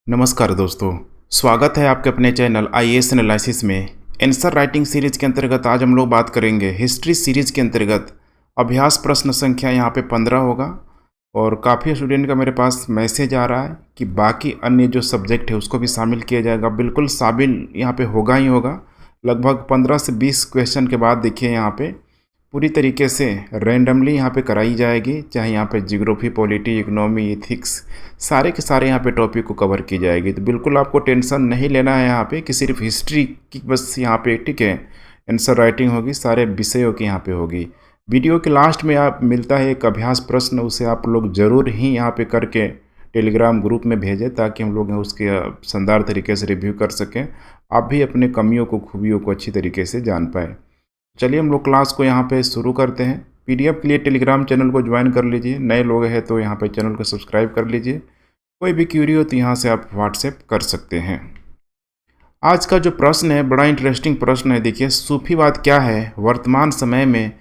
नमस्कार दोस्तों, स्वागत है आपके अपने चैनल आईएएस एनालिसिस में। आंसर राइटिंग सीरीज के अंतर्गत आज हम लोग बात करेंगे हिस्ट्री सीरीज के अंतर्गत अभ्यास प्रश्न संख्या यहाँ पे 15 होगा। और काफ़ी स्टूडेंट का मेरे पास मैसेज आ रहा है कि बाकी अन्य जो सब्जेक्ट है उसको भी शामिल किया जाएगा। बिल्कुल शामिल यहाँ पे होगा ही होगा। लगभग 15 से 20 क्वेश्चन के बाद देखिए यहाँ पे पूरी तरीके से रैंडमली यहाँ पे कराई जाएगी, चाहे यहाँ पे जियोग्राफी, पॉलिटी, इकोनॉमी, एथिक्स, सारे के सारे यहाँ पे टॉपिक को कवर की जाएगी। तो बिल्कुल आपको टेंशन नहीं लेना है यहाँ पे कि सिर्फ हिस्ट्री की बस यहाँ पे ठीक है आंसर राइटिंग होगी, सारे विषयों की यहाँ पे होगी। वीडियो के लास्ट में आप मिलता है एक अभ्यास प्रश्न, उसे आप लोग ज़रूर ही यहाँ पे करके टेलीग्राम ग्रुप में भेजें ताकि हम लोग उसके शानदार तरीके से रिव्यू कर सकें, आप भी अपने कमियों को, खूबियों को अच्छी तरीके से जान पाए। चलिए हम लोग क्लास को यहाँ पे शुरू करते हैं। पीडीएफ के लिए टेलीग्राम चैनल को ज्वाइन कर लीजिए, नए लोग हैं तो यहाँ पे चैनल को सब्सक्राइब कर लीजिए। कोई भी क्यूरी हो तो यहाँ से आप व्हाट्सएप कर सकते हैं। आज का जो प्रश्न है बड़ा इंटरेस्टिंग प्रश्न है। देखिए, सूफीवाद क्या है, वर्तमान समय में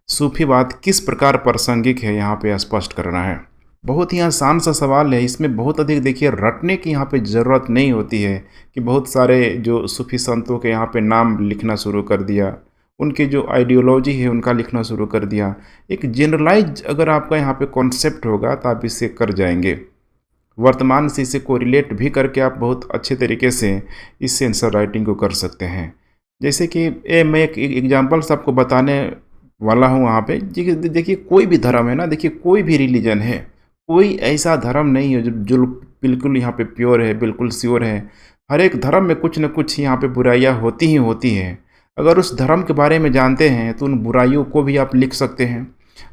सूफीवाद किस प्रकार प्रासंगिक है, यहाँ पे स्पष्ट करना है। बहुत ही आसान सा सवाल है, इसमें बहुत अधिक देखिए रटने की यहाँ पे ज़रूरत नहीं होती है कि बहुत सारे जो सूफी संतों के यहाँ पे नाम लिखना शुरू कर दिया, उनकी जो आइडियोलॉजी है उनका लिखना शुरू कर दिया। एक जनरलाइज अगर आपका यहाँ पे कॉन्सेप्ट होगा तो आप इससे कर जाएंगे। वर्तमान से इसे कोरिलेट भी करके आप बहुत अच्छे तरीके से इससे आंसर राइटिंग को कर सकते हैं। जैसे कि मैं एक एग्जांपल्स आपको बताने वाला हूँ वहाँ पे। देखिए कोई भी धर्म है ना, देखिए कोई भी रिलीजन है, कोई ऐसा धर्म नहीं है जो बिल्कुल यहाँ पे प्योर है, बिल्कुल श्योर है। हर एक धर्म में कुछ न कुछ यहाँ पे बुराइयाँ होती ही होती हैं। अगर उस धर्म के बारे में जानते हैं तो उन बुराइयों को भी आप लिख सकते हैं।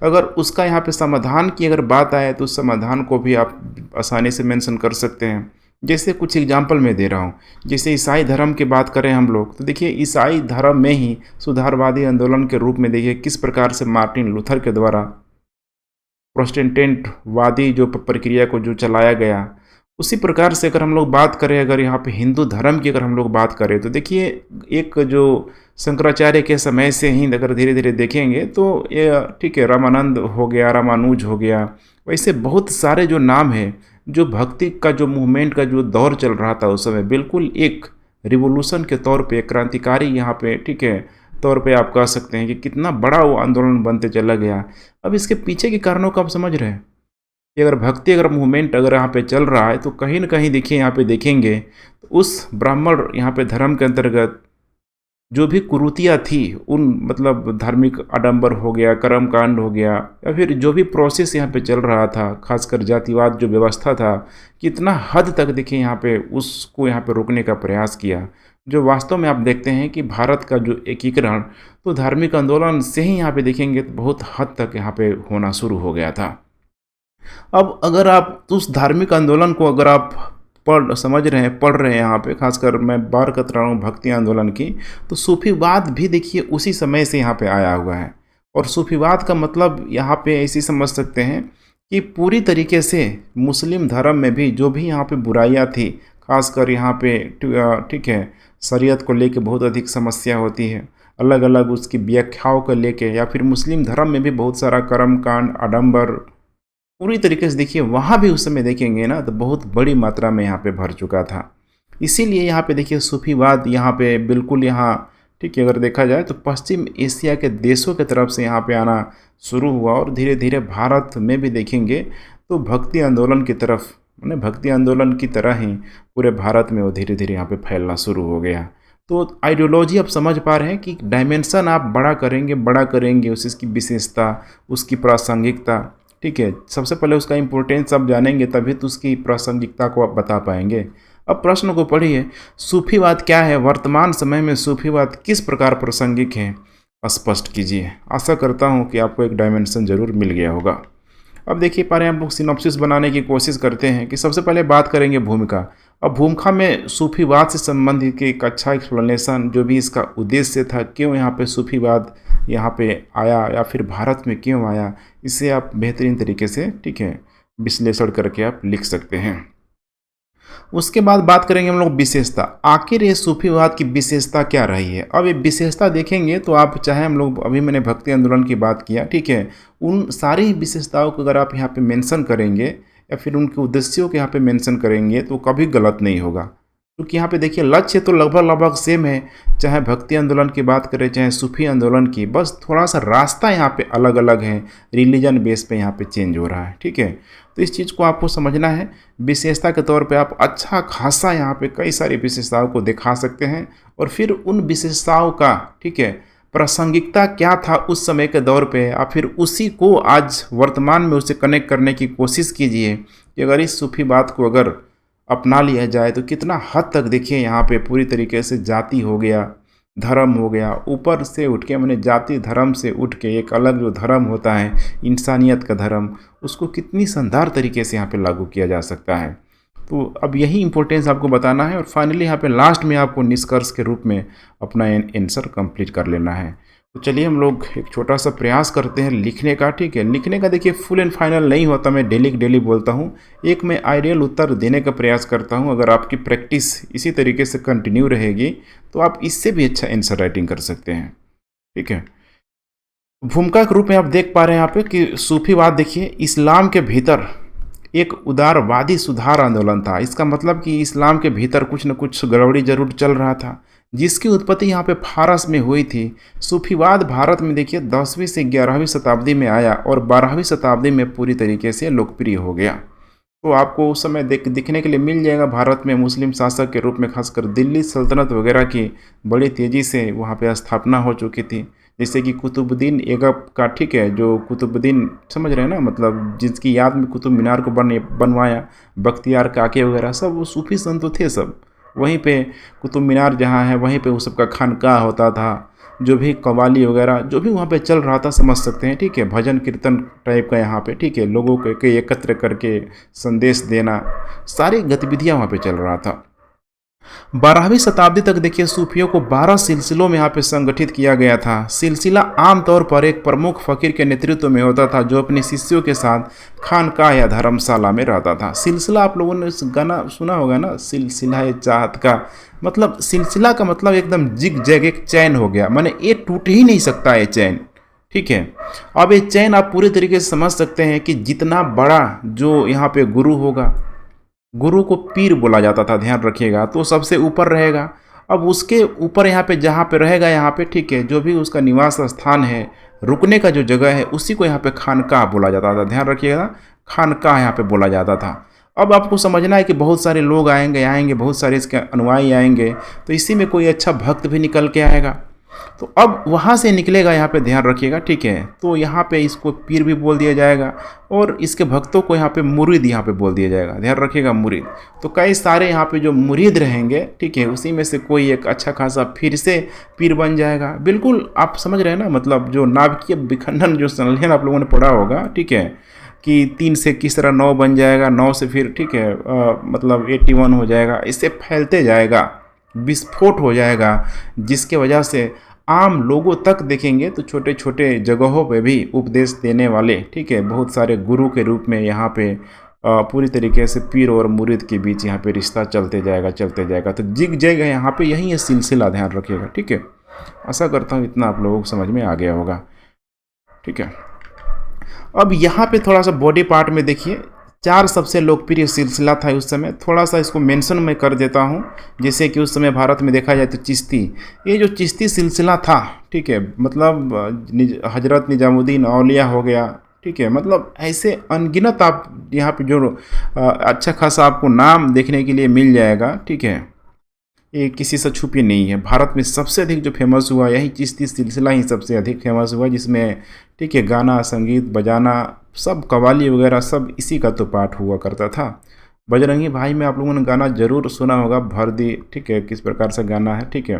अगर उसका यहाँ पे समाधान की अगर बात आए तो उस समाधान को भी आप आसानी से मेंशन कर सकते हैं। जैसे कुछ एग्जांपल मैं दे रहा हूँ, जैसे ईसाई धर्म की बात करें हम लोग तो देखिए ईसाई धर्म में ही सुधारवादी आंदोलन के रूप में देखिए किस प्रकार से मार्टिन लूथर के द्वारा प्रोटेस्टेंट वादी जो प्रक्रिया को जो चलाया गया, उसी प्रकार से अगर हम लोग बात करें, अगर यहाँ पे हिंदू धर्म की अगर हम लोग बात करें तो देखिए एक जो शंकराचार्य के समय से ही अगर धीरे धीरे देखेंगे तो ये ठीक है, रामानंद हो गया, रामानुज हो गया, वैसे बहुत सारे जो नाम हैं, जो भक्ति का जो मूवमेंट का जो दौर चल रहा था उस समय, बिल्कुल एक रिवोल्यूशन के तौर पे, क्रांतिकारी यहाँ पे ठीक है तौर पे आप कह सकते हैं कि कितना बड़ा वो आंदोलन बनते चला गया। अब इसके पीछे के कारणों को आप समझ रहे हैं कि अगर भक्ति अगर मूवमेंट अगर यहाँ पे चल रहा है तो कहीं ना कहीं देखिए यहाँ पे देखेंगे तो उस ब्राह्मण यहाँ पे धर्म के अंतर्गत जो भी कुरीतियाँ थी, उन मतलब धार्मिक आडंबर हो गया, कर्मकांड हो गया, या फिर जो भी प्रोसेस यहाँ पे चल रहा था, खासकर जातिवाद जो व्यवस्था था, कितना हद तक देखिए यहाँ पे उसको यहाँ पे रोकने का प्रयास किया। जो वास्तव में आप देखते हैं कि भारत का जो एकीकरण तो धार्मिक आंदोलन से ही यहाँ पे देखेंगे तो बहुत हद तक यहाँ पे होना शुरू हो गया था। अब अगर आप उस धार्मिक आंदोलन को अगर आप समझ रहे हैं, पढ़ रहे हैं, यहाँ पे खासकर मैं बार कर रहा हूँ भक्ति आंदोलन की, तो सूफीवाद भी देखिए उसी समय से यहाँ पे आया हुआ है। और सूफीवाद का मतलब यहाँ पे ऐसे समझ सकते हैं कि पूरी तरीके से मुस्लिम धर्म में भी जो भी यहाँ पे बुराइयाँ थी, खासकर यहाँ पे ठीक है शरीयत को लेके बहुत अधिक समस्या होती है, अलग अलग उसकी व्याख्याओं को लेके, या फिर मुस्लिम धर्म में भी बहुत सारा कर्मकांड, आडंबर पूरी तरीके से देखिए वहाँ भी उस समय देखेंगे ना तो बहुत बड़ी मात्रा में यहाँ पे भर चुका था। इसीलिए यहाँ पे देखिए सूफीवाद यहाँ पे बिल्कुल यहाँ ठीक है अगर देखा जाए तो पश्चिम एशिया के देशों की तरफ से यहाँ पे आना शुरू हुआ, और धीरे धीरे भारत में भी देखेंगे तो भक्ति आंदोलन की तरफ, मैंने भक्ति आंदोलन की तरह ही पूरे भारत में वो धीरे धीरे यहाँ पे फैलना शुरू हो गया। तो आइडियोलॉजी आप समझ पा रहे हैं कि डायमेंशन आप बड़ा करेंगे उसकी विशेषता, उसकी प्रासंगिकता, ठीक है, सबसे पहले उसका इम्पोर्टेंस आप जानेंगे तभी तो उसकी प्रासंगिकता को आप बता पाएंगे। अब प्रश्न को पढ़िए, सूफीवाद क्या है, वर्तमान समय में सूफीवाद किस प्रकार प्रासंगिक है, स्पष्ट कीजिए। आशा करता हूँ कि आपको एक डायमेंशन जरूर मिल गया होगा। अब देखिए पा रहे हैं हम लोग सिनॉप्सिस बनाने की कोशिश करते हैं कि सबसे पहले बात करेंगे भूमिका। अब भूमिका में सूफीवाद से संबंधित एक अच्छा एक्सप्लेनेशन, जो भी इसका उद्देश्य था, क्यों यहाँ पे सूफीवाद यहाँ पे आया या फिर भारत में क्यों आया, इसे आप बेहतरीन तरीके से ठीक है विश्लेषण करके आप लिख सकते हैं। उसके बाद बात करेंगे हम लोग विशेषता। आखिर ये सूफीवाद की विशेषता क्या रही है। अब ये विशेषता देखेंगे तो आप चाहे हम लोग अभी मैंने भक्ति आंदोलन की बात किया, ठीक है, उन सारी विशेषताओं को अगर आप यहाँ पे मेंशन करेंगे या फिर उनके उद्देश्यों के यहाँ पे मेंशन करेंगे तो कभी गलत नहीं होगा। क्योंकि यहाँ पे देखिए लक्ष्य तो लगभग लगभग सेम है, चाहे भक्ति आंदोलन की बात करें चाहे सूफी आंदोलन की, बस थोड़ा सा रास्ता यहाँ पे अलग अलग है, रिलीजन बेस पे यहाँ पे चेंज हो रहा है। ठीक है, तो इस चीज़ को आपको समझना है। विशेषता के तौर पे आप अच्छा खासा यहाँ पे कई सारी विशेषताओं को दिखा सकते हैं और फिर उन विशेषताओं का, ठीक है, प्रासंगिकता क्या था उस समय के दौर पे, आप फिर उसी को आज वर्तमान में उसे कनेक्ट करने की कोशिश कीजिए कि अगर इस सूफी बात को अगर अपना लिया जाए तो कितना हद तक देखिए यहाँ पे पूरी तरीके से जाति हो गया, धर्म हो गया, ऊपर से उठ के मैंने जाति धर्म से उठ के एक अलग जो धर्म होता है इंसानियत का धर्म, उसको कितनी शानदार तरीके से यहाँ पे लागू किया जा सकता है। तो अब यही इंपॉर्टेंस आपको बताना है और फाइनली यहाँ पे लास्ट में आपको निष्कर्ष के रूप में अपना आंसर कंप्लीट कर लेना है। तो चलिए हम लोग एक छोटा सा प्रयास करते हैं लिखने का। ठीक है, लिखने का देखिए फुल एंड फाइनल नहीं होता, मैं डेली बोलता हूँ, एक मैं आइडियल उत्तर देने का प्रयास करता हूँ। अगर आपकी प्रैक्टिस इसी तरीके से कंटिन्यू रहेगी तो आप इससे भी अच्छा आंसर राइटिंग कर सकते हैं। ठीक है, भूमिका के रूप में आप देख पा रहे हैं यहाँ पे कि सूफीवाद देखिए इस्लाम के भीतर एक उदारवादी सुधार आंदोलन था। इसका मतलब कि इस्लाम के भीतर कुछ न कुछ गड़बड़ी जरूर चल रहा था, जिसकी उत्पत्ति यहाँ पे फारस में हुई थी। सूफीवाद भारत में देखिए 10वीं से 11वीं शताब्दी में आया और 12वीं शताब्दी में पूरी तरीके से लोकप्रिय हो गया। तो आपको उस समय दिखने के लिए मिल जाएगा भारत में मुस्लिम शासक के रूप में खासकर दिल्ली सल्तनत वगैरह की बड़ी तेज़ी से वहाँ पे स्थापना हो चुकी थी। जैसे कि कुतुबुद्दीन ऐबक का, ठीक है, जो कुतुबुद्दीन समझ रहे हैं ना, मतलब जिसकी याद में कुतुब मीनार को बनवाया, बख्तियार काके वगैरह सब वो सूफी संत थे सब। वहीं पे कुतुब मीनार जहाँ है वहीं पे वो सबका खानकाह होता था। जो भी कव्वाली वगैरह जो भी वहाँ पे चल रहा था समझ सकते हैं। ठीक है, भजन कीर्तन टाइप का यहाँ पे, ठीक है, लोगों को एकत्र करके संदेश देना, सारी गतिविधियाँ वहाँ पे चल रहा था। 12वीं शताब्दी तक देखिए सूफियों को 12 सिलसिलों में यहाँ पे संगठित किया गया था। सिलसिला आमतौर पर एक प्रमुख फकीर के नेतृत्व में होता था जो अपने शिष्यों के साथ खानकाह या धर्मशाला में रहता था। सिलसिला आप लोगों ने गाना सुना होगा ना, सिलसिला चाहत का मतलब, सिलसिला का मतलब एकदम जिग जैग एक चैन हो गया, माने ये टूट ही नहीं सकता ये चैन। ठीक है, अब ये चैन आप पूरे तरीके से समझ सकते हैं कि जितना बड़ा जो यहाँ पे गुरु होगा, गुरु को पीर बोला जाता था, ध्यान रखिएगा, तो सबसे ऊपर रहेगा। अब उसके ऊपर यहाँ पे जहाँ पे रहेगा यहाँ पे, ठीक है, जो भी उसका निवास स्थान है, रुकने का जो जगह है, उसी को यहाँ पे खानकाह बोला जाता था। ध्यान रखिएगा, खानकाह यहाँ पे बोला जाता था। अब आपको समझना है कि बहुत सारे लोग आएंगे, बहुत सारे इसके अनुयायी आएंगे, तो इसी में कोई अच्छा भक्त भी निकल के आएगा। तो अब वहाँ से निकलेगा, यहाँ पे ध्यान रखिएगा। ठीक है, तो यहाँ पे इसको पीर भी बोल दिया जाएगा और इसके भक्तों को यहाँ पे मुरीद यहाँ पे बोल दिया जाएगा। ध्यान रखिएगा, मुरीद। तो कई सारे यहाँ पे जो मुरीद रहेंगे, ठीक है, उसी में से कोई एक अच्छा खासा फिर से पीर बन जाएगा। बिल्कुल आप समझ रहे हैं ना, मतलब जो नाभिकीय विखंडन जो संलयन आप लोगों ने पढ़ा होगा, ठीक है, कि 3 से किस तरह 9 बन जाएगा, 9 से फिर, ठीक है, मतलब 81 हो जाएगा, इससे फैलते जाएगा, विस्फोट हो जाएगा, जिसके वजह से आम लोगों तक देखेंगे तो छोटे छोटे जगहों पे भी उपदेश देने वाले, ठीक है, बहुत सारे गुरु के रूप में यहाँ पे पूरी तरीके से पीर और मुरीद के बीच यहाँ पे रिश्ता चलते जाएगा। तो जिग जैग है यहाँ पे, यही है सिलसिला, ध्यान रखिएगा। ठीक है, आशा करता हूँ इतना आप लोगों को समझ में आ गया होगा। ठीक है, अब यहाँ पे थोड़ा सा बॉडी पार्ट में देखिए 4 सबसे लोकप्रिय सिलसिला था उस समय, थोड़ा सा इसको मेंशन मैं कर देता हूँ। जैसे कि उस समय भारत में देखा जाए तो चिश्ती, ये जो चिश्ती सिलसिला था, ठीक है, मतलब हजरत निजामुद्दीन औलिया हो गया, ठीक है, मतलब ऐसे अनगिनत आप यहाँ पे जो अच्छा खासा आपको नाम देखने के लिए मिल जाएगा। ठीक है, ये किसी से छुपी नहीं है। भारत में सबसे अधिक जो फेमस हुआ यही चिश्ती सिलसिला ही सबसे अधिक फेमस हुआ, जिसमें, ठीक है, गाना, संगीत, बजाना, सब कव्वाली वगैरह सब इसी का तो पाठ हुआ करता था। बजरंगी भाई में आप लोगों ने गाना जरूर सुना होगा, भर दी, ठीक है, किस प्रकार से गाना है। ठीक है,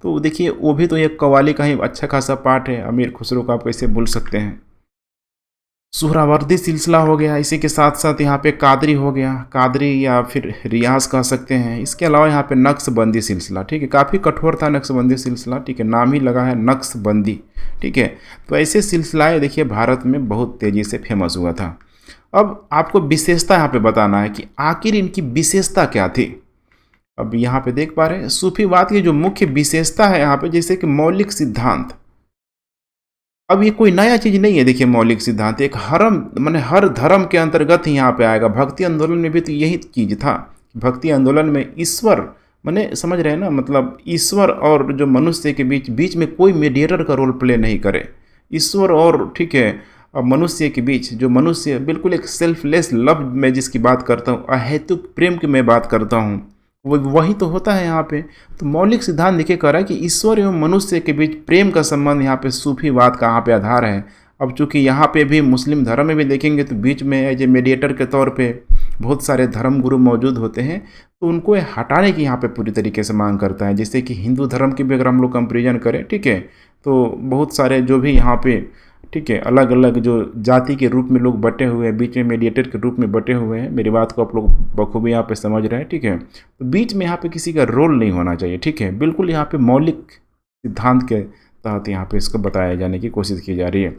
तो देखिए वो भी तो एक कव्वाली का ही अच्छा खासा पाठ है। अमीर खुसरो का आप कैसे भूल सकते हैं। सुहरावर्दी सिलसिला हो गया, इसी के साथ साथ यहाँ पे कादरी हो गया, कादरी या फिर रियाज कह सकते हैं। इसके अलावा यहाँ पे नक्शबंदी सिलसिला, ठीक है, काफ़ी कठोर था नक्शबंदी सिलसिला, ठीक है, नाम ही लगा है नक्शबंदी। ठीक है, तो ऐसे सिलसिलाएँ देखिए भारत में बहुत तेज़ी से फेमस हुआ था। अब आपको विशेषता यहाँ पे बताना है कि आखिर इनकी विशेषता क्या थी। अब यहाँ पे देख पा रहे हैं सूफीवाद की जो मुख्य विशेषता है यहाँ पे, जैसे कि मौलिक सिद्धांत, अब ये कोई नया चीज़ नहीं है। देखिए मौलिक सिद्धांत एक हरम माने हर धर्म के अंतर्गत ही यहाँ पे आएगा। भक्ति आंदोलन में भी तो यही चीज़ था। भक्ति आंदोलन में ईश्वर माने समझ रहे हैं ना, मतलब ईश्वर और जो मनुष्य के बीच बीच में कोई मीडिएटर का रोल प्ले नहीं करे। ईश्वर और ठीक है मनुष्य के बीच जो मनुष्य बिल्कुल एक सेल्फलेस लव में जिसकी बात करता हूँ, अहेतुक प्रेम की मैं बात करता हूँ, वो वही तो होता है यहाँ पे। तो मौलिक सिद्धांत देखिए कह रहा है कि ईश्वर एवं मनुष्य के बीच प्रेम का संबंध यहाँ पे सूफीवाद का यहाँ पे आधार है। अब चूंकि यहाँ पे भी मुस्लिम धर्म में भी देखेंगे तो बीच में एज ए मीडिएटर के तौर पे बहुत सारे धर्म गुरु मौजूद होते हैं, तो उनको हटाने की यहाँ पे पूरी तरीके से मांग करता है। जैसे कि हिंदू धर्म की भी अगर हम लोग कंपेरिजन करें, ठीक है, तो बहुत सारे जो भी यहाँ पे ठीक है अलग अलग जो जाति के रूप में लोग बटे हुए हैं, बीच में मीडिएटर के रूप में बटे हुए हैं। मेरी बात को आप लोग बखूबी यहाँ पे समझ रहे हैं, ठीक है। तो बीच में यहाँ पे किसी का रोल नहीं होना चाहिए, ठीक है। बिल्कुल यहाँ पे मौलिक सिद्धांत के तहत यहाँ पे इसको बताया जाने की कोशिश की जा रही है।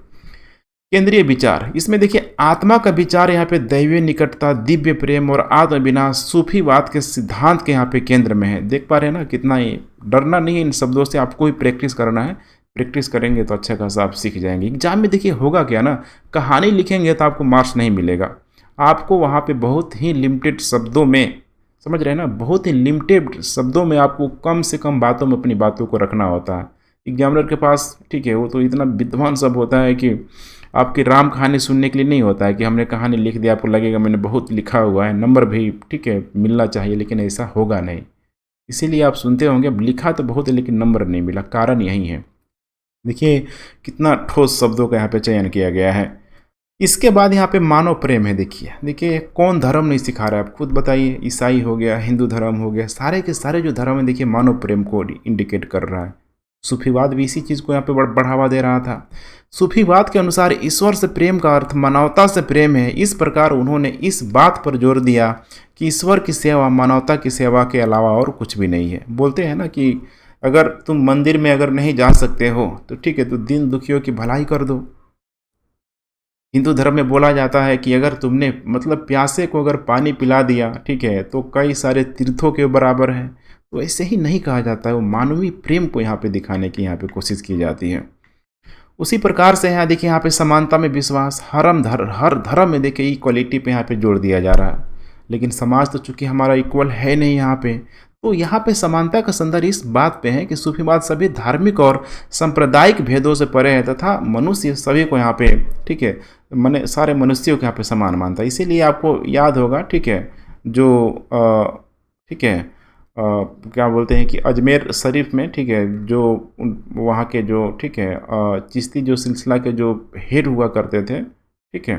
केंद्रीय विचार इसमें देखिए आत्मा का विचार यहाँ पे दैवीय निकटता, दिव्य प्रेम और आत्म विनाश सूफीवाद के सिद्धांत के यहाँ पे केंद्र में है। देख पा रहे हैं ना, कितना ही डरना नहीं है इन शब्दों से, आपको ही प्रैक्टिस करना है। प्रैक्टिस करेंगे तो अच्छा खासा आप सीख जाएंगे। एग्जाम में देखिए होगा क्या ना, कहानी लिखेंगे तो आपको मार्क्स नहीं मिलेगा। आपको वहाँ पे बहुत ही लिमिटेड शब्दों में, समझ रहे हैं ना, बहुत ही लिमिटेड शब्दों में आपको कम से कम बातों में अपनी बातों को रखना होता है। एग्जामिनर के पास ठीक है वो तो इतना विद्वान सब होता है कि आपकी राम कहानी सुनने के लिए नहीं होता है कि हमने कहानी लिख दिया आपको लगेगा मैंने बहुत लिखा हुआ है, नंबर भी ठीक है मिलना चाहिए, लेकिन ऐसा होगा नहीं। इसीलिए आप सुनते होंगे अब लिखा तो बहुत है लेकिन नंबर नहीं मिला, कारण यही है। देखिए कितना ठोस शब्दों का यहाँ पे चयन किया गया है। इसके बाद यहाँ पे मानव प्रेम है। देखिए देखिए कौन धर्म नहीं सिखा रहा है, आप खुद बताइए। ईसाई हो गया, हिंदू धर्म हो गया, सारे के सारे जो धर्म है देखिए मानव प्रेम को इंडिकेट कर रहा है। सूफीवाद भी इसी चीज़ को यहाँ पे बढ़ावा दे रहा था। सूफीवाद के अनुसार ईश्वर से प्रेम का अर्थ मानवता से प्रेम है। इस प्रकार उन्होंने इस बात पर जोर दिया कि ईश्वर की सेवा मानवता की सेवा के अलावा और कुछ भी नहीं है। बोलते हैं ना कि अगर तुम मंदिर में अगर नहीं जा सकते हो तो ठीक है, तो दीन दुखियों की भलाई कर दो। हिंदू धर्म में बोला जाता है कि अगर तुमने मतलब प्यासे को अगर पानी पिला दिया, ठीक है, तो कई सारे तीर्थों के बराबर है। तो ऐसे ही नहीं कहा जाता है, वो मानवीय प्रेम को यहाँ पे दिखाने की यहाँ पे कोशिश की जाती है। उसी प्रकार से यहाँ देखिए यहाँ पे समानता में विश्वास, हर धर्म में देखिए इक्वलिटी पे यहाँ पे जोड़ दिया जा रहा है। लेकिन समाज तो चूंकि हमारा इक्वल है नहीं यहाँ पे, तो यहाँ पे समानता का संदर्भ इस बात पे है कि सूफीवाद सभी धार्मिक और सांप्रदायिक भेदों से परे है तथा मनुष्य सभी को यहाँ पे ठीक है मैंने सारे मनुष्यों को यहाँ पे समान मानता है। इसीलिए आपको याद होगा ठीक है जो ठीक है क्या बोलते हैं कि अजमेर शरीफ में ठीक है जो वहाँ के जो ठीक है चिश्ती जो सिलसिला के जो हेड हुआ करते थे, ठीक है,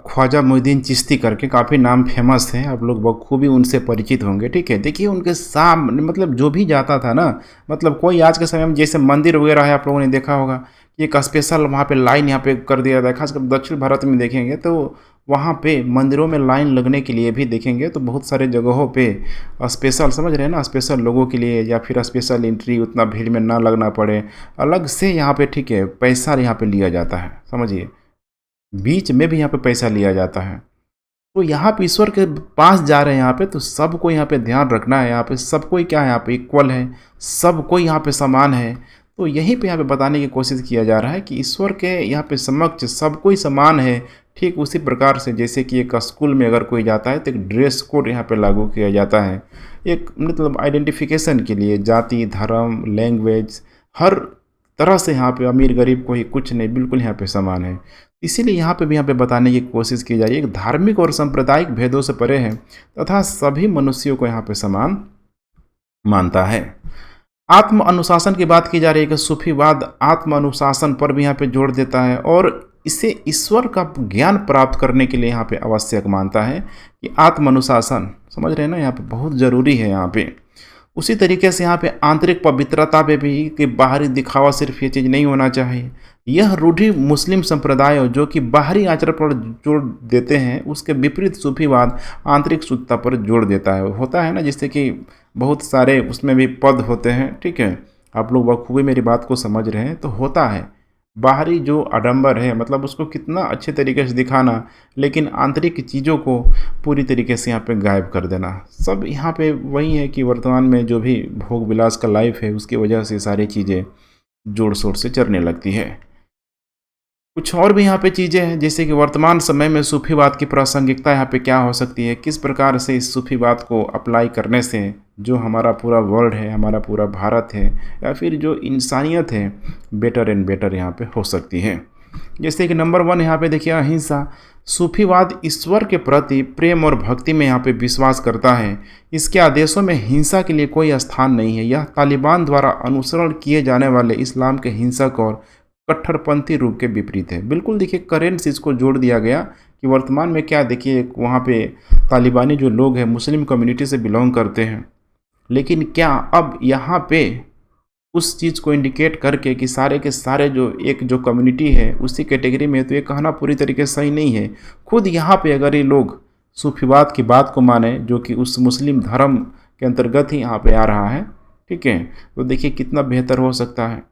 ख्वाजा मोहिउद्दीन चिश्ती करके काफ़ी नाम फेमस है, आप लोग बखूबी उनसे परिचित होंगे। ठीक है, देखिए उनके सामने मतलब जो भी जाता था ना, मतलब कोई आज के समय में जैसे मंदिर वगैरह है, आप लोगों ने देखा होगा कि एक स्पेशल वहाँ पे लाइन यहाँ पे कर दिया था। खासकर दक्षिण भारत में देखेंगे तो वहाँ पे मंदिरों में लाइन लगने के लिए भी देखेंगे तो बहुत सारे जगहों पे स्पेशल, समझ रहे हैं ना, स्पेशल लोगों के लिए या फिर स्पेशल एंट्री, उतना भीड़ में ना लगना पड़े, अलग से यहाँ पे ठीक है पैसा यहाँ पे लिया जाता है। समझिए बीच में भी यहाँ पे पैसा लिया जाता है। तो यहाँ पे ईश्वर के पास जा रहे हैं यहाँ पे, तो सबको यहाँ पे ध्यान रखना है। यहाँ पे सबको क्या है, यहाँ पे इक्वल है, सबको यहाँ पे समान है। तो यहीं पे यहाँ पे बताने की कोशिश किया जा रहा है कि ईश्वर के यहाँ पे समक्ष सबको ही समान है। ठीक उसी प्रकार से जैसे कि एक स्कूल में अगर कोई जाता है तो एक ड्रेस कोड यहाँ पे लागू किया जाता है, एक मतलब आइडेंटिफिकेशन के लिए, जाति, धर्म, लैंग्वेज, हर तरह से यहाँ पे अमीर गरीब कोई कुछ नहीं, बिल्कुल यहाँ पे समान है। इसीलिए यहाँ पे भी यहाँ पे बताने की कोशिश की जा रही है कि धार्मिक और सांप्रदायिक भेदों से परे है तथा सभी मनुष्यों को यहाँ पे समान मानता है। आत्म अनुशासन की बात की जा रही है कि सूफीवाद आत्म अनुशासन पर भी यहाँ पे जोर देता है और इसे ईश्वर का ज्ञान प्राप्त करने के लिए यहाँ पे आवश्यक मानता है कि आत्म अनुशासन, समझ रहे हैं ना, यहाँ पे बहुत ज़रूरी है यहाँ पे। उसी तरीके से यहाँ पे आंतरिक पवित्रता पे भी कि बाहरी दिखावा सिर्फ ये चीज़ नहीं होना चाहिए। यह रूढ़ि मुस्लिम संप्रदाय जो कि बाहरी आचरण पर जोर देते हैं, उसके विपरीत सूफीवाद आंतरिक शुद्धता पर जोर देता है। होता है ना, जिससे कि बहुत सारे उसमें भी पद होते हैं, ठीक है, आप लोग बखूबी मेरी बात को समझ रहे हैं। तो होता है बाहरी जो आडंबर है, मतलब उसको कितना अच्छे तरीके से दिखाना, लेकिन आंतरिक चीज़ों को पूरी तरीके से यहाँ पे गायब कर देना। सब यहाँ पे वही है कि वर्तमान में जो भी भोग विलास का लाइफ है उसकी वजह से सारी चीज़ें जोर शोर से चलने लगती है। कुछ और भी यहाँ पे चीज़ें हैं, जैसे कि वर्तमान समय में सूफीवाद की प्रासंगिकता यहाँ पे क्या हो सकती है, किस प्रकार से इस सूफीवाद को अप्लाई करने से जो हमारा पूरा वर्ल्ड है, हमारा पूरा भारत है, या फिर जो इंसानियत है, बेटर एंड बेटर यहाँ पे हो सकती है। जैसे कि नंबर 1 यहाँ पे देखिए अहिंसा। सूफीवाद ईश्वर के प्रति प्रेम और भक्ति में यहाँ पे विश्वास करता है। इसके आदेशों में हिंसा के लिए कोई स्थान नहीं है। यह तालिबान द्वारा अनुसरण किए जाने वाले इस्लाम के हिंसक और कट्टरपंथी रूप के विपरीत है। बिल्कुल देखिए करेंट से इसको जोड़ दिया गया कि वर्तमान में क्या देखिए वहाँ पे तालिबानी जो लोग हैं मुस्लिम कम्युनिटी से बिलोंग करते हैं, लेकिन क्या अब यहाँ पे उस चीज़ को इंडिकेट करके कि सारे के सारे जो एक जो कम्युनिटी है उसी कैटेगरी में है, तो ये कहना पूरी तरीके से सही नहीं है। खुद यहाँ पे अगर ये लोग सूफीवाद की बात को माने जो कि उस मुस्लिम धर्म के अंतर्गत ही यहाँ पे आ रहा है, ठीक है, तो देखिए कितना बेहतर हो सकता है।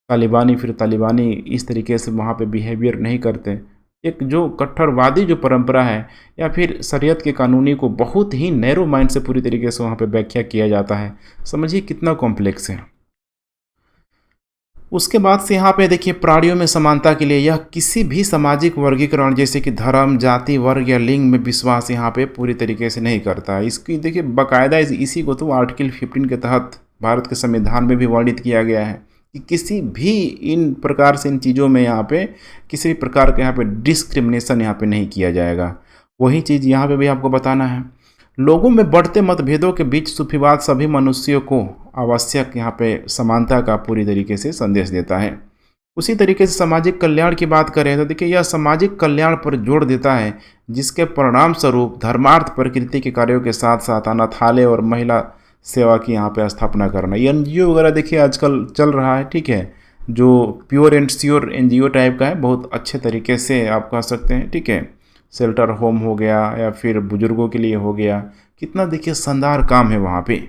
तालिबानी इस तरीके से वहाँ पे बिहेवियर नहीं करते। एक जो कट्टरवादी जो परंपरा है या फिर शरीयत के कानूनी को बहुत ही नैरो माइंड से पूरी तरीके से वहाँ पे व्याख्या किया जाता है। समझिए कितना कॉम्प्लेक्स है। उसके बाद से यहाँ पे देखिए प्राणियों में समानता के लिए यह किसी भी सामाजिक वर्गीकरण जैसे कि धर्म, जाति, वर्ग या लिंग में विश्वास यहाँ पे पूरी तरीके से नहीं करता है। इसकी देखिए बाकायदा इसी को तो आर्टिकल 15 के तहत भारत के संविधान में भी वर्णित किया गया है कि किसी भी इन प्रकार से इन चीज़ों में यहाँ पे किसी भी प्रकार का यहाँ पे डिस्क्रिमिनेशन यहाँ पे नहीं किया जाएगा। वही चीज़ यहाँ पे भी आपको बताना है। लोगों में बढ़ते मतभेदों के बीच सूफीवाद सभी मनुष्यों को आवश्यक यहाँ पे समानता का पूरी तरीके से संदेश देता है। उसी तरीके से सामाजिक कल्याण की बात करें तो देखिए यह सामाजिक कल्याण पर जोर देता है, जिसके परिणाम स्वरूप धर्मार्थ प्रकृति के कार्यों के साथ साथ अनाथालय और महिला सेवा की यहाँ पे स्थापना करना। ये एनजीओ वगैरह देखिए आजकल चल रहा है, ठीक है, जो pure and sure NGO type का है, बहुत अच्छे तरीके से आप कह सकते हैं, ठीक है। शेल्टर होम हो गया या फिर बुजुर्गों के लिए हो गया, कितना देखिए शानदार काम है वहाँ पे।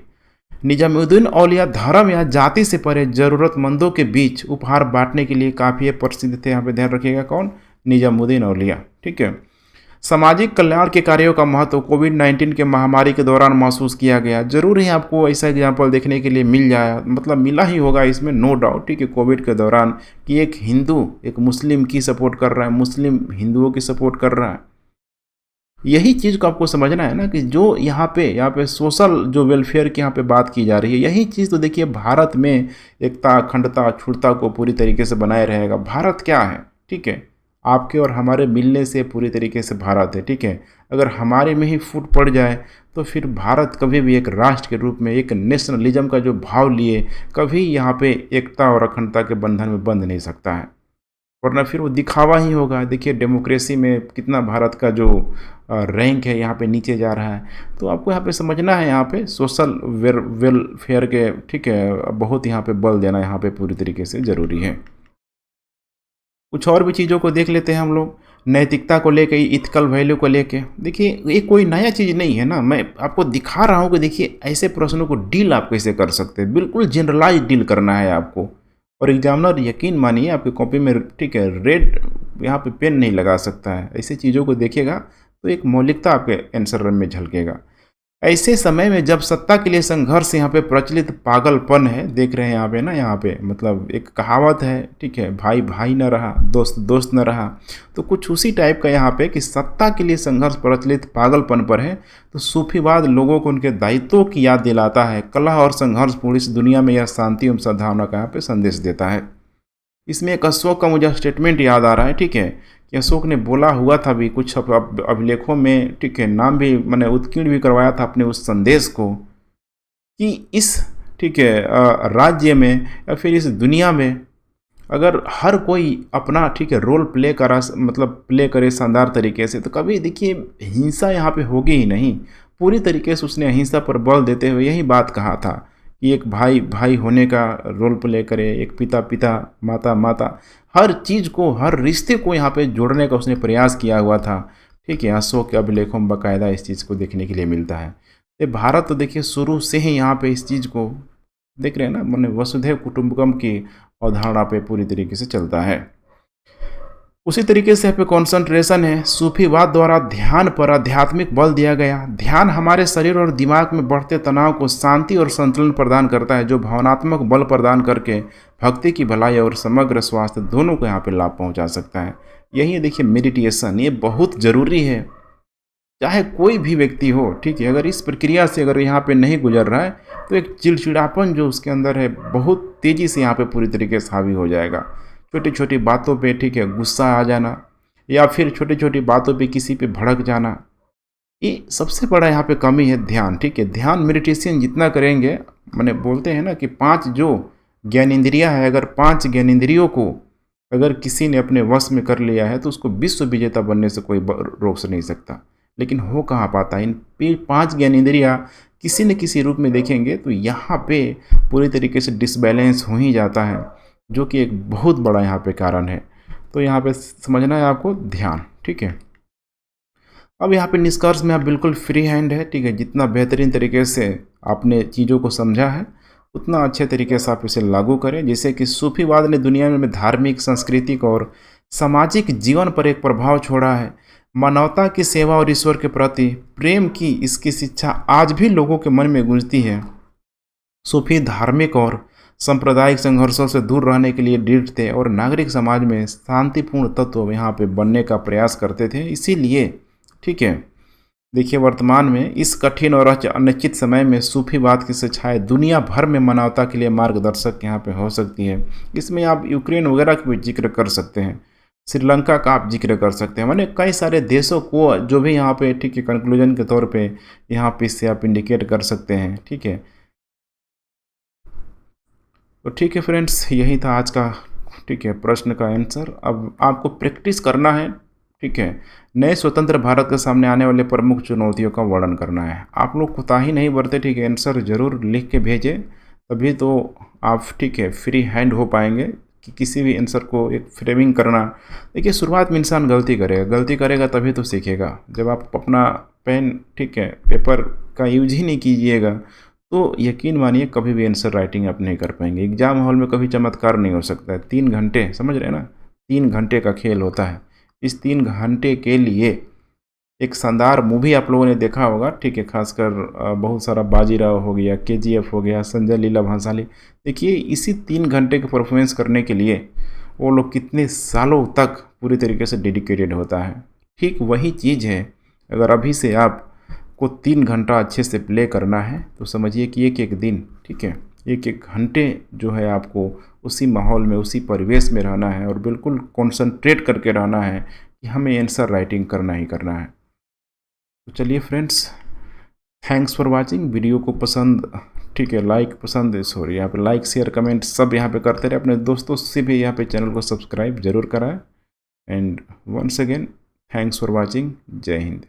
निजामुद्दीन औलिया धर्म या जाति से परे ज़रूरतमंदों के बीच उपहार बांटने के लिए काफ़ी प्रसिद्ध थे। यहाँ पे ध्यान रखिएगा कौन, निजामुद्दीन औलिया, ठीक है। सामाजिक कल्याण के कार्यों का महत्व कोविड-19 के महामारी के दौरान महसूस किया गया। जरूर ही आपको ऐसा एग्जाम्पल देखने के लिए मिल जाए, मतलब मिला ही होगा इसमें नो डाउट, ठीक है, कोविड के दौरान कि एक हिंदू एक मुस्लिम की सपोर्ट कर रहा है, मुस्लिम हिंदुओं की सपोर्ट कर रहा है। यही चीज़ को आपको समझना है ना कि जो यहाँ पे सोशल जो वेलफेयर की यहाँ पे बात की जा रही है, यही चीज़ तो देखिए भारत में एकता, अखंडता, अछूतता को पूरी तरीके से बनाए रहेगा। भारत क्या है, ठीक है, आपके और हमारे मिलने से पूरी तरीके से भारत है, ठीक है। अगर हमारे में ही फूट पड़ जाए तो फिर भारत कभी भी एक राष्ट्र के रूप में एक नेशनलिज्म का जो भाव लिए कभी यहाँ पे एकता और अखंडता के बंधन में बंध नहीं सकता है, वरना फिर वो दिखावा ही होगा। देखिए डेमोक्रेसी में कितना भारत का जो रैंक है यहाँ पे नीचे जा रहा है। तो आपको यहाँ पे समझना है, यहाँ पे सोशल वेलफेयर के, ठीक है, बहुत यहाँ पे बल देना यहाँ पे पूरी तरीके से ज़रूरी है। कुछ और भी चीज़ों को देख लेते हैं हम लोग, नैतिकता को लेके, इथिकल वैल्यू को लेके। देखिए ये कोई नया चीज़ नहीं है ना, मैं आपको दिखा रहा हूँ कि देखिए ऐसे प्रश्नों को डील आप कैसे कर सकते हैं। बिल्कुल जनरलाइज डील करना है आपको, और एग्जामिनर यकीन मानिए आपकी कॉपी में, ठीक है, रेड यहाँ पे पेन नहीं लगा सकता है। ऐसी चीज़ों को देखेगा तो एक मौलिकता आपके आंसर में झलकेगा। ऐसे समय में जब सत्ता के लिए संघर्ष यहाँ पे प्रचलित पागलपन है, देख रहे हैं यहाँ पे ना, यहाँ पे मतलब एक कहावत है, ठीक है, भाई भाई न रहा, दोस्त दोस्त न रहा, तो कुछ उसी टाइप का यहाँ पे कि सत्ता के लिए संघर्ष प्रचलित पागलपन पर है। तो सूफीवाद लोगों को उनके दायित्वों की याद दिलाता है। कलह और संघर्षपूर्ण इस दुनिया में यह शांति एवं सद्भावना का यहाँ पे संदेश देता है। इसमें एक अशोक का मुझे स्टेटमेंट याद आ रहा है, ठीक है, कि अशोक ने बोला हुआ था भी कुछ अभिलेखों में, ठीक है, नाम भी मैंने उत्कीर्ण भी करवाया था अपने उस संदेश को, कि इस, ठीक है, राज्य में या फिर इस दुनिया में अगर हर कोई अपना, ठीक है, रोल प्ले करा, मतलब प्ले करे शानदार तरीके से, तो कभी देखिए हिंसा यहाँ पे होगी ही नहीं। पूरी तरीके से उसने अहिंसा पर बल देते हुए यही बात कहा था कि एक भाई भाई होने का रोल प्ले करे, एक पिता पिता, माता माता, हर चीज़ को, हर रिश्ते को यहाँ पे जोड़ने का उसने प्रयास किया हुआ था, ठीक है। अशोक के अभिलेखों में बाकायदा इस चीज़ को देखने के लिए मिलता है। ये भारत तो देखिए शुरू से ही यहाँ पे इस चीज़ को देख रहे हैं ना, मैंने वसुधैव कुटुंबकम की अवधारणा पे पूरी तरीके से चलता है। उसी तरीके से यहाँ पे कॉन्सेंट्रेशन है। सूफीवाद द्वारा ध्यान पर आध्यात्मिक बल दिया गया। ध्यान हमारे शरीर और दिमाग में बढ़ते तनाव को शांति और संतुलन प्रदान करता है, जो भावनात्मक बल प्रदान करके भक्ति की भलाई और समग्र स्वास्थ्य दोनों को यहाँ पे लाभ पहुँचा सकता है। यही है देखिए मेडिटेशन, ये बहुत ज़रूरी है, चाहे कोई भी व्यक्ति हो, ठीक है। अगर इस प्रक्रिया से अगर यहाँ पे नहीं गुजर रहा है तो एक चिड़चिड़ापन जो उसके अंदर है बहुत तेज़ी से यहाँ पे पूरी तरीके से हावी हो जाएगा। छोटी छोटी बातों पे, ठीक है, गुस्सा आ जाना या फिर छोटी छोटी बातों पे किसी पे भड़क जाना, ये सबसे बड़ा यहाँ पे कमी है ध्यान, ठीक है। ध्यान मेडिटेशन जितना करेंगे, मैंने बोलते हैं ना कि 5 जो ज्ञानेंद्रियाँ है, अगर 5 ज्ञानेंद्रियों को अगर किसी ने अपने वश में कर लिया है तो उसको विश्व विजेता बनने से कोई रोक नहीं सकता। लेकिन हो कहाँ पाता है, इन 5 ज्ञानेंद्रियाँ किसी न किसी रूप में देखेंगे तो यहाँ पे पूरी तरीके से डिसबैलेंस हो ही जाता है, जो कि एक बहुत बड़ा यहाँ पे कारण है। तो यहाँ पे समझना है आपको ध्यान, ठीक है। अब यहाँ पे निष्कर्ष में आप बिल्कुल फ्री हैंड है, ठीक है। जितना बेहतरीन तरीके से आपने चीज़ों को समझा है उतना अच्छे तरीके से आप इसे लागू करें, जिससे कि सूफीवाद ने दुनिया में धार्मिक, सांस्कृतिक और सामाजिक जीवन पर एक प्रभाव छोड़ा है। मानवता की सेवा और ईश्वर के प्रति प्रेम की इसकी शिक्षा आज भी लोगों के मन में गूंजती है। सूफी धार्मिक और सांप्रदायिक संघर्षों से दूर रहने के लिए दृढ़ थे और नागरिक समाज में शांतिपूर्ण तत्व यहाँ पे बनने का प्रयास करते थे। इसीलिए, ठीक है, देखिए वर्तमान में इस कठिन और अनिश्चित समय में सूफीवाद की शिक्षाएं दुनिया भर में मानवता के लिए मार्गदर्शक यहाँ पे हो सकती है। इसमें आप यूक्रेन वगैरह का भी जिक्र कर सकते हैं, श्रीलंका का आप जिक्र कर सकते हैं, माने कई सारे देशों को जो भी यहाँ पे, ठीक है, कंक्लूजन के तौर पे यहाँ पे इससे आप इंडिकेट कर सकते हैं, ठीक है। तो ठीक है फ्रेंड्स, यही था आज का, ठीक है, प्रश्न का आंसर। अब आपको प्रैक्टिस करना है, ठीक है। नए स्वतंत्र भारत के सामने आने वाले प्रमुख चुनौतियों का वर्णन करना है। आप लोग कोताही नहीं बरते, ठीक है, आंसर जरूर लिख के भेजें, तभी तो आप, ठीक है, फ्री हैंड हो पाएंगे कि किसी भी आंसर को एक फ्रेमिंग करना। देखिए शुरुआत में इंसान गलती करेगा तभी तो सीखेगा। जब आप अपना पेन, ठीक है, पेपर का यूज ही नहीं कीजिएगा तो यकीन मानिए कभी भी आंसर राइटिंग आप नहीं कर पाएंगे। एग्जाम हॉल में कभी चमत्कार नहीं हो सकता है। 3 घंटे, समझ रहे हैं ना, 3 घंटे का खेल होता है। इस 3 घंटे के लिए एक शानदार मूवी आप लोगों ने देखा होगा, ठीक है, खासकर बहुत सारा बाजीराव हो गया, KGF हो गया, संजय लीला भंसाली। देखिए इसी 3 घंटे के परफॉर्मेंस करने के लिए वो लोग कितने सालों तक पूरी तरीके से डेडिकेटेड होता है। ठीक वही चीज़ है, अगर अभी से आप को 3 घंटा अच्छे से प्ले करना है तो समझिए कि एक दिन, ठीक है, एक घंटे जो है आपको उसी माहौल में, उसी परिवेश में रहना है और बिल्कुल कॉन्संट्रेट करके रहना है कि हमें आंसर राइटिंग करना ही करना है। तो चलिए friends, thanks for watching. Video को पसंद, ठीक है, सॉरी यहाँ पे लाइक, शेयर, कमेंट सब यहाँ पे करते रहे। अपने दोस्तों से भी यहाँ पे चैनल को सब्सक्राइब जरूर कराएं। And once again thanks for watching. जय हिंद।